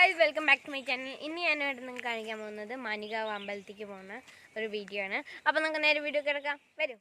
Guys, welcome back to my channel. ഇന്ന് ഞാനായിട്ട് നിങ്ങൾക്ക് കാണിക്കാൻ പോകുന്നത് മാനികാവ് അമ്പലത്തിലേക്ക് പോകുന്ന ഒരു വീഡിയോ ആണ്. അപ്പോൾ നമുക്ക് നേരെ വീഡിയോ കിടക്കാം. വരും.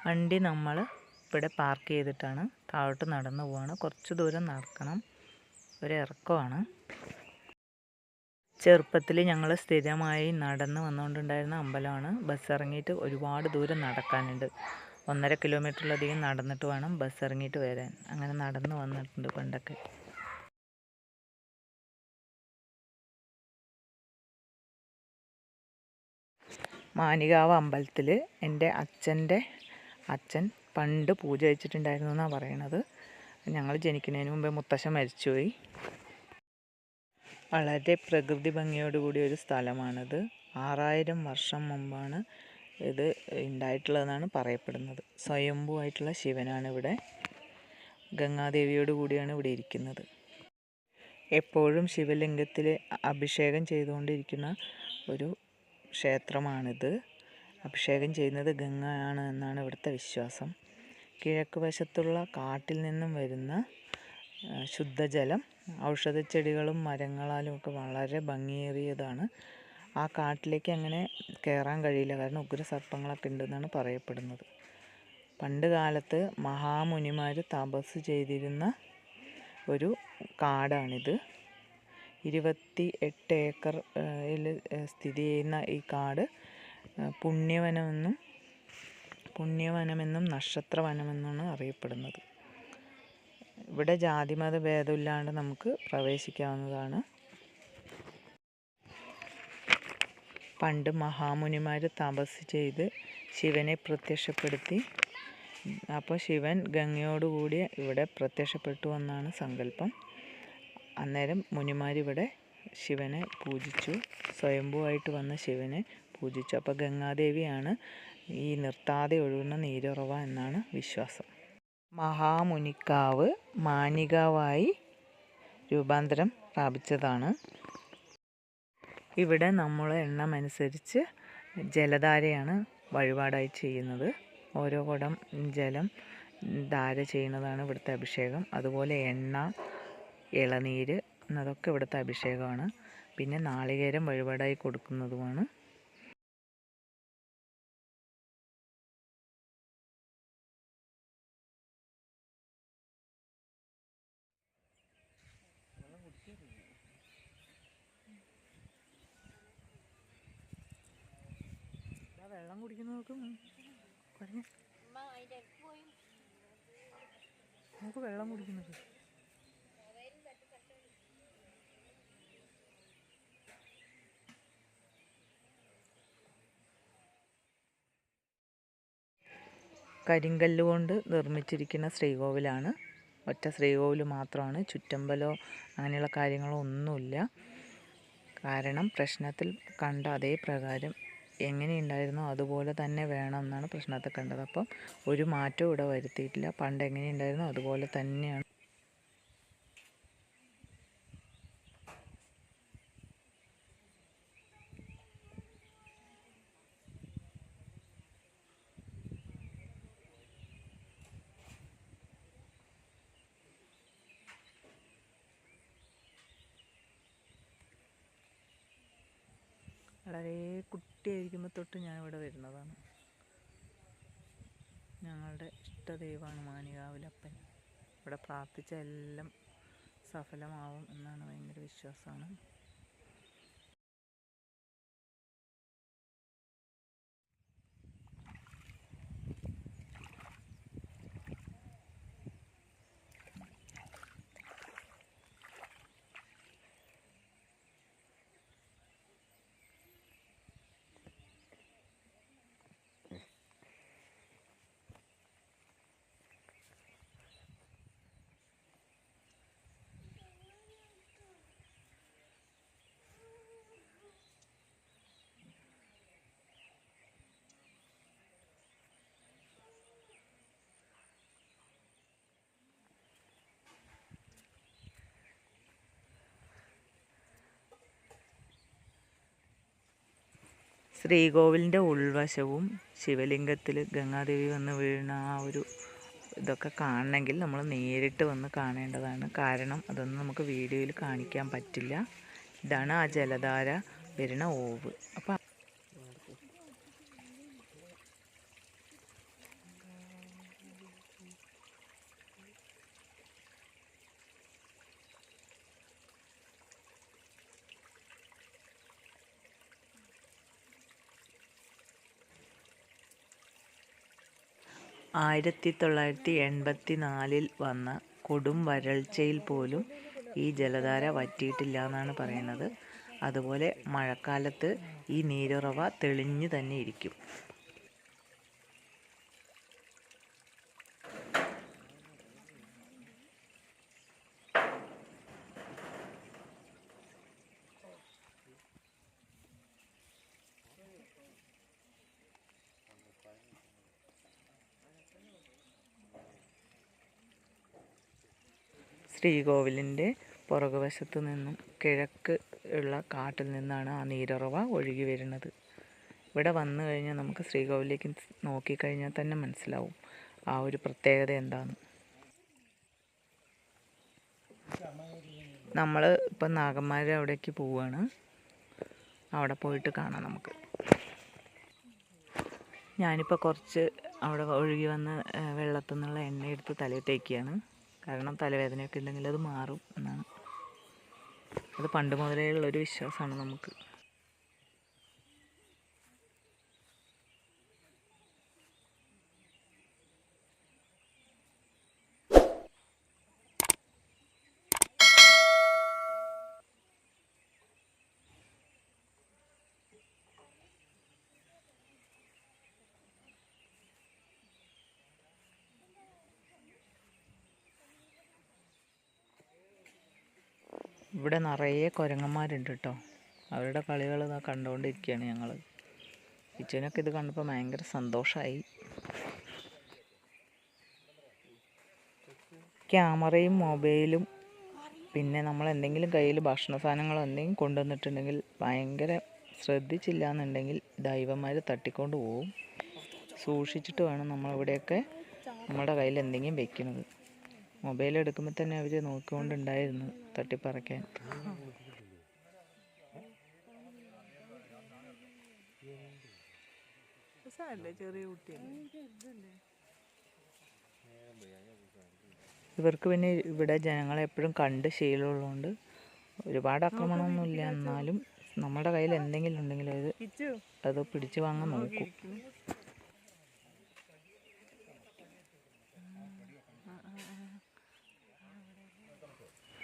വണ്ടി നമ്മൾ ഇവിടെ പാർക്ക് ചെയ്തിട്ടാണ് താഴോട്ട് നടന്നു പോവാണ്. കുറച്ച് ദൂരം നടക്കണം, ഒരു ഇറക്കമാണ്. ചെറുപ്പത്തിൽ ഞങ്ങൾ സ്ഥിരമായി നടന്ന് വന്നുകൊണ്ടുണ്ടായിരുന്ന അമ്പലമാണ്. ബസ് ഇറങ്ങിയിട്ട് ഒരുപാട് ദൂരം നടക്കാനുണ്ട്. 1.5 കിലോമീറ്ററിലധികം നടന്നിട്ട് വേണം ബസ് ഇറങ്ങിയിട്ട് വരാൻ. അങ്ങനെ നടന്ന് വന്നിട്ടുണ്ട് പണ്ടൊക്കെ. മാനികാവ് അമ്പലത്തിൽ എൻ്റെ അച്ഛൻ പണ്ട് പൂജ വെച്ചിട്ടുണ്ടായിരുന്നു എന്നാണ് പറയണത്. ഞങ്ങൾ ജനിക്കുന്നതിന് മുമ്പേ മുത്തശ്ശൻ മരിച്ചുപോയി. വളരെ പ്രകൃതി ഭംഗിയോടുകൂടിയ ഒരു സ്ഥലമാണിത്. 6000 വർഷം മുമ്പാണ് ഇത് ഉണ്ടായിട്ടുള്ളതെന്നാണ് പറയപ്പെടുന്നത്. സ്വയംഭൂവായിട്ടുള്ള ശിവനാണ് ഇവിടെ. ഗംഗാദേവിയോട് കൂടിയാണ് ഇവിടെ ഇരിക്കുന്നത്. എപ്പോഴും ശിവലിംഗത്തിൽ അഭിഷേകം ചെയ്തുകൊണ്ടിരിക്കുന്ന ഒരു ക്ഷേത്രമാണിത്. അഭിഷേകം ചെയ്യുന്നത് ഗംഗയാണ് എന്നാണ് ഇവിടുത്തെ വിശ്വാസം. കിഴക്ക് വശത്തുള്ള കാട്ടിൽ നിന്നും വരുന്ന ശുദ്ധജലം ഔഷധച്ചെടികളും മരങ്ങളാലും ഒക്കെ വളരെ ഭംഗിയേറിയതാണ്. ആ കാട്ടിലേക്ക് അങ്ങനെ കയറാൻ കഴിയില്ല, കാരണം ഉഗ്രസർപ്പങ്ങളൊക്കെ ഉണ്ടെന്നാണ് പറയപ്പെടുന്നത്. പണ്ട് കാലത്ത് മഹാമുനിമാർ തപസ് ചെയ്തിരുന്ന ഒരു കാടാണിത്. 28 ഏക്കറിൽ സ്ഥിതി ചെയ്യുന്ന ഈ കാട് പുണ്യവനമെന്നും നക്ഷത്രവനമെന്നാണ് അറിയപ്പെടുന്നത്. ഇവിടെ ജാതിമത ഭേദമില്ലാണ്ട് നമുക്ക് പ്രവേശിക്കാവുന്നതാണ്. പണ്ട് മഹാമുനിമാർ തപസ് ചെയ്ത് ശിവനെ പ്രത്യക്ഷപ്പെടുത്തി. അപ്പോൾ ശിവൻ ഗംഗയോടുകൂടി ഇവിടെ പ്രത്യക്ഷപ്പെട്ടു എന്നാണ് സങ്കല്പം. അന്നേരം മുനിമാരിവിടെ ശിവനെ പൂജിച്ചു. സ്വയംഭൂവായിട്ട് വന്ന ശിവനെ പൂജിച്ചു. അപ്പോൾ ഗംഗാദേവിയാണ് ഈ നിർത്താതെ ഒഴുകുന്ന നീരുറവ എന്നാണ് വിശ്വാസം. മഹാമുനിക്കാവ് മാനികാവായി രൂപാന്തരം പ്രാപിച്ചതാണ്. ഇവിടെ നമ്മൾ എണ്ണമനുസരിച്ച് ജലധാരയാണ് വഴിപാടായി ചെയ്യുന്നത്. ഓരോ കുടം ജലം ധാര ചെയ്യുന്നതാണ് ഇവിടുത്തെ അഭിഷേകം. അതുപോലെ എണ്ണ, ഇളനീര് എന്നതൊക്കെ ഇവിടുത്തെ അഭിഷേകമാണ്. പിന്നെ നാളികേരം വഴിപാടായി കൊടുക്കുന്നതുമാണ്. വെള്ളം കുടിക്കുന്നവർക്ക് നമുക്ക് വെള്ളം കുടിക്കുന്നത് കരിങ്കല്ല് കൊണ്ട് നിർമ്മിച്ചിരിക്കുന്ന ശ്രീകോവിലാണ്. ഒറ്റ ശ്രീകോവിൽ മാത്രമാണ്. ചുറ്റമ്പലോ അങ്ങനെയുള്ള കാര്യങ്ങളോ ഒന്നുമില്ല. കാരണം പ്രശ്നത്തിൽ കണ്ട അതേ പ്രകാരം എങ്ങനെയുണ്ടായിരുന്നോ അതുപോലെ തന്നെ വേണം എന്നാണ് പ്രശ്നത്തിൽ കണ്ടത്. അപ്പം ഒരു മാറ്റവും ഇവിടെ വരുത്തിയിട്ടില്ല. പണ്ട് എങ്ങനെയുണ്ടായിരുന്നോ അതുപോലെ തന്നെയാണ്. വളരെ കുട്ടിയായിരിക്കുമ്പോൾ തൊട്ട് ഞാനിവിടെ വരുന്നതാണ്. ഞങ്ങളുടെ ഇഷ്ടദൈവമാണ് മാനികാവിലപ്പൻ. ഇവിടെ പ്രാർത്ഥിച്ച എല്ലാം സഫലമാവും എന്നാണ് ഭയങ്കര വിശ്വാസമാണ്. ശ്രീകോവിലിൻ്റെ ഉൾവശവും ശിവലിംഗത്തിൽ ഗംഗാദേവി വന്ന് വീഴുന്ന ആ ഒരു ഇതൊക്കെ കാണണമെങ്കിൽ നമ്മൾ നേരിട്ട് വന്ന് കാണേണ്ടതാണ്. കാരണം അതൊന്നും നമുക്ക് വീഡിയോയിൽ കാണിക്കാൻ പറ്റില്ല. ഇതാണ് ആ ജലധാര വരുന്ന ഓവ്. അപ്പം ആയിരത്തി 1984 വന്ന കൊടും വരൾച്ചയിൽ പോലും ഈ ജലധാര വറ്റിയിട്ടില്ല എന്നാണ് പറയുന്നത്. അതുപോലെ മഴക്കാലത്ത് ഈ നീരുറവ തെളിഞ്ഞു തന്നെ ഇരിക്കും. ശ്രീകോവിലിൻ്റെ പുറകുവശത്തു നിന്നും കിഴക്ക് ഉള്ള കാട്ടിൽ നിന്നാണ് ആ നീരുറവ ഒഴുകി വരുന്നത്. ഇവിടെ വന്നു കഴിഞ്ഞാൽ നമുക്ക് ശ്രീകോവിലേക്ക് നോക്കിക്കഴിഞ്ഞാൽ തന്നെ മനസ്സിലാവും ആ ഒരു പ്രത്യേകത എന്താണെന്ന്. നമ്മൾ ഇപ്പം നാഗന്മാരെ അവിടേക്ക് പോവുകയാണ്. അവിടെ പോയിട്ട് കാണാം നമുക്ക്. ഞാനിപ്പോൾ കുറച്ച് അവിടെ ഒഴുകി വന്ന് വെള്ളത്തിൽ നിന്നുള്ള എണ്ണ എടുത്ത് തലയിൽ തേക്കുകയാണ്. കാരണം തലവേദനയൊക്കെ ഉണ്ടെങ്കിൽ അത് മാറും എന്നാണ്. അത് പണ്ട് മുതലേ ഉള്ളൊരു വിശ്വാസമാണ് നമുക്ക്. ഇവിടെ നിറയെ കുരങ്ങന്മാരുണ്ട് കേട്ടോ. അവരുടെ കളികൾ കണ്ടുകൊണ്ടിരിക്കുകയാണ് ഞങ്ങൾ. കിച്ചനൊക്കെ ഇത് കണ്ടപ്പോൾ ഭയങ്കര സന്തോഷമായി. ക്യാമറയും മൊബൈലും പിന്നെ നമ്മൾ എന്തെങ്കിലും കയ്യിൽ ഭക്ഷണ സാധനങ്ങളോ എന്തെങ്കിലും കൊണ്ടുവന്നിട്ടുണ്ടെങ്കിൽ ഭയങ്കര ശ്രദ്ധിച്ചില്ല എന്നുണ്ടെങ്കിൽ ദൈവന്മാർ തട്ടിക്കൊണ്ട് പോവും. സൂക്ഷിച്ചിട്ട് വേണം നമ്മളിവിടെയൊക്കെ നമ്മുടെ കയ്യിൽ എന്തെങ്കിലും വെക്കുന്നത്. മൊബൈൽ എടുക്കുമ്പോൾ തന്നെ അവർ നോക്കിക്കൊണ്ടുണ്ടായിരുന്നു തട്ടിപ്പറിക്കാൻ. ഇവർക്ക് പിന്നെ ഇവിടെ ജനങ്ങളെ എപ്പോഴും കണ്ട് ശീലമുള്ളതുകൊണ്ട് ഒരുപാട് ആക്രമണമൊന്നുമില്ല. എന്നാലും നമ്മുടെ കയ്യിൽ എന്തെങ്കിലും ഉണ്ടെങ്കിൽ അത് പിടിച്ചു വാങ്ങാൻ നോക്കും.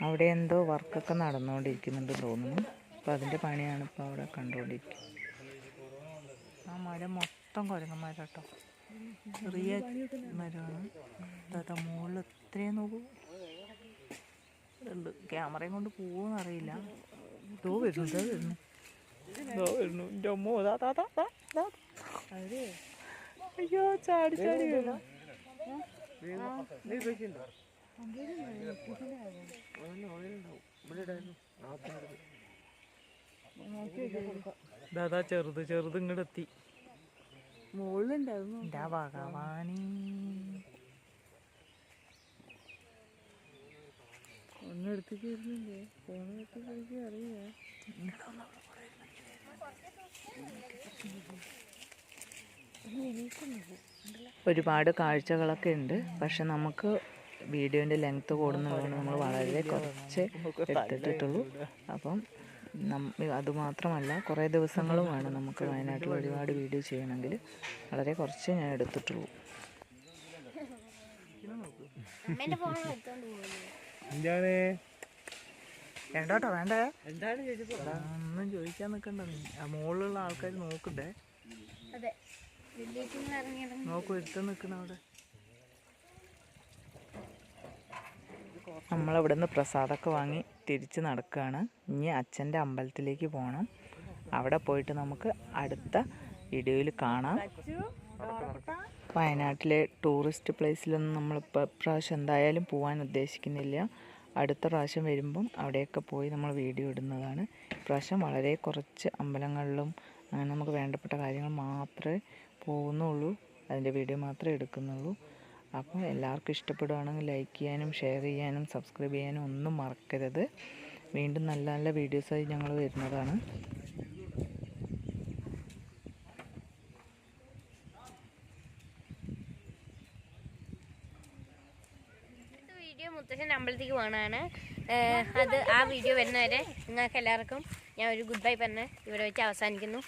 അവിടെ എന്തോ വർക്കൊക്കെ നടന്നുകൊണ്ടിരിക്കുന്നുണ്ട് തോന്നുന്നു. അപ്പോൾ അതിൻ്റെ പണിയാണ് ഇപ്പോൾ അവിടെ കണ്ടുകൊണ്ടിരിക്കുന്നത്. ആ മരം മൊത്തം കുരങ്ങന്മാരാട്ടോ. ചെറിയ മരമാണ്. അതാ മുകളിൽ എത്രയും നോക്കൂ ഉണ്ട്. ക്യാമറയും കൊണ്ട് പോകുമെന്നറിയില്ല. ഇതോ വരുന്നു. എൻ്റെ അമ്മോ അയ്യോ ചാടി ചാടി വരും. ദാദാ ചെറുത് ഇങ്ങോട്ട് എത്തി. മുകളിലുണ്ടായിരുന്നു. എൻ്റെ ഭഗവാനി ഒന്നെടുത്തേക്ക് വരുന്നില്ലേ? ഫോണെടുത്തേക്ക് അറിയില്ല. ഒരുപാട് കാഴ്ചകളൊക്കെ ഉണ്ട്. പക്ഷെ നമുക്ക് വീഡിയോൻ്റെ ലെങ്ത്ത് കൂടുന്നതുകൊണ്ട് നമ്മൾ വളരെ കുറച്ച് എടുത്തിട്ടുള്ളൂ. അപ്പം അതുമാത്രമല്ല കുറേ ദിവസങ്ങളും വേണം നമുക്ക് വയനാട്ടിൽ ഒരുപാട് വീഡിയോ ചെയ്യണമെങ്കിൽ. വളരെ കുറച്ച് ഞാൻ എടുത്തിട്ടുള്ളൂ. വേണ്ടോട്ടോ വേണ്ടേ? ഒന്നും ചോദിക്കാൻ നിൽക്കണ്ട. നീ ആ മുകളിലുള്ള ആൾക്കാർ നോക്കണ്ടേ? നോക്കൂ എടുത്ത് നിൽക്കണ അവിടെ. നമ്മളിവിടെ നിന്ന് പ്രസാദമൊക്കെ വാങ്ങി തിരിച്ച് നടക്കുകയാണ്. ഇനി അച്ഛൻ്റെ അമ്പലത്തിലേക്ക് പോകണം. അവിടെ പോയിട്ട് നമുക്ക് അടുത്ത വീഡിയോയിൽ കാണാം. വയനാട്ടിലെ ടൂറിസ്റ്റ് പ്ലേസിലൊന്നും നമ്മളിപ്പോൾ ഇപ്രാവശ്യം എന്തായാലും പോകാൻ ഉദ്ദേശിക്കുന്നില്ല. അടുത്ത പ്രാവശ്യം വരുമ്പം അവിടെയൊക്കെ പോയി നമ്മൾ വീഡിയോ ഇടുന്നതാണ്. ഇപ്രാവശ്യം വളരെ കുറച്ച് അമ്പലങ്ങളിലും അങ്ങനെ നമുക്ക് വേണ്ടപ്പെട്ട കാര്യങ്ങൾ മാത്രമേ പോകുന്നുള്ളൂ, അതിൻ്റെ വീഡിയോ മാത്രമേ എടുക്കുന്നുള്ളൂ. അപ്പോൾ എല്ലാവർക്കും ഇഷ്ടപ്പെടുകയാണെങ്കിൽ ലൈക്ക് ചെയ്യാനും ഷെയർ ചെയ്യാനും സബ്സ്ക്രൈബ് ചെയ്യാനും ഒന്നും മറക്കരുത്. വീണ്ടും നല്ല നല്ല വീഡിയോസായി ഞങ്ങൾ വരുന്നതാണ്. വീഡിയോ മുത്തശ്ശൻ അമ്പലത്തേക്ക് പോകണതാണ്. ആ വീഡിയോ വരുന്നവരെ നിങ്ങൾക്ക് എല്ലാവർക്കും ഞാൻ ഒരു ഗുഡ് ബൈ പറഞ്ഞ് ഇവിടെ വെച്ച് അവസാനിക്കുന്നു.